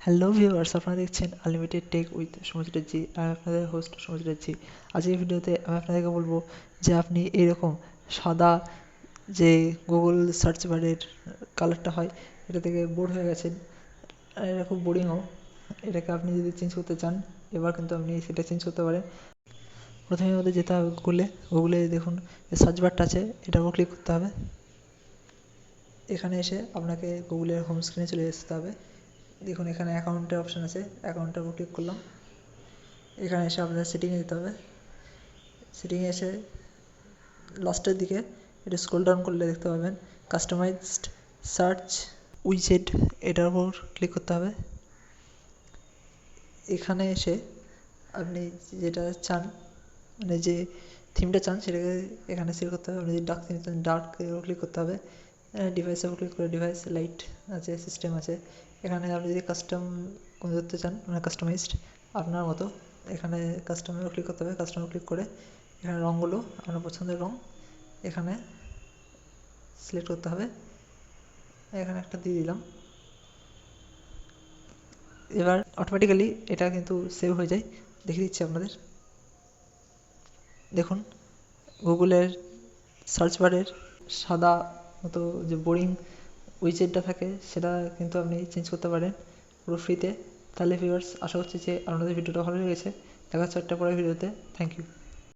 Hello viewers, আপনারা দেখছেন unlimited take with সমুদ্রের জি। আর আপনাদের হোস্ট সমুদ্রের জি। আজকের ভিডিওতে আমি আপনাদেরকে বলবো যে আপনি এরকম সাদা যে গুগল সার্চ বারের কালারটা হয় এটা থেকে বোর হয়ে গেছেন, আর এটা খুব বোরিংও। এটাকে আপনি যদি চেঞ্জ করতে চান এবার কিন্তু আপনি সেটা চেঞ্জ করতে পারেন। প্রথমে আমাদের যেতে হবে গুগলে দেখুন সার্চ বারটা আছে, এটার উপর ক্লিক করতে হবে। এখানে এসে আপনাকে গুগলের হোম স্ক্রিনে চলে আসতে হবে। দেখুন এখানে অ্যাকাউন্টের অপশান আছে, অ্যাকাউন্টের উপর ক্লিক করলাম। এখানে এসে আপনাদের সেটিংয়ে যেতে হবে। সেটিংয়ে এসে লাস্টের দিকে এটা স্ক্রল ডাউন করলে দেখতে পাবেন কাস্টমাইজড সার্চ উইজেট, এটার উপর ক্লিক করতে হবে। এখানে এসে আপনি যেটা চান, মানে যে থিমটা চান সেটাকে এখানে সিলেক্ট করতে হবে। আপনি যদি ডার্ক থিম চান ডার্কের উপর ক্লিক করতে হবে। ডিভাইসের উপর ক্লিক করে ডিভাইস লাইট আছে, সিস্টেম আছে। এখানে আপনি যদি কাস্টম কোনো ধরতে চান, মানে কাস্টমাইজড আপনার মতো, এখানে কাস্টমের উপর ক্লিক করতে হবে। কাস্টমার ক্লিক করে এখানে রঙগুলো আপনার পছন্দের রঙ এখানে সিলেক্ট করতে হবে। এখানে একটা দিয়ে দিলাম। এবার অটোমেটিক্যালি এটা কিন্তু সেভ হয়ে যায়। দেখিয়ে দিচ্ছি আপনাদের। দেখুন গুগলের সার্চ বারের সাদা মতো যে বোরিং উইজেটটা থাকে সেটা কিন্তু আপনি চেঞ্জ করতে পারেন পুরো ফ্রিতে। তাহলে ভিউয়ার্স, আশা করছি যে আপনাদের ভিডিওটা ভালো লেগেছে। দেখা হচ্ছে একটা পরের ভিডিওতে। Thank you.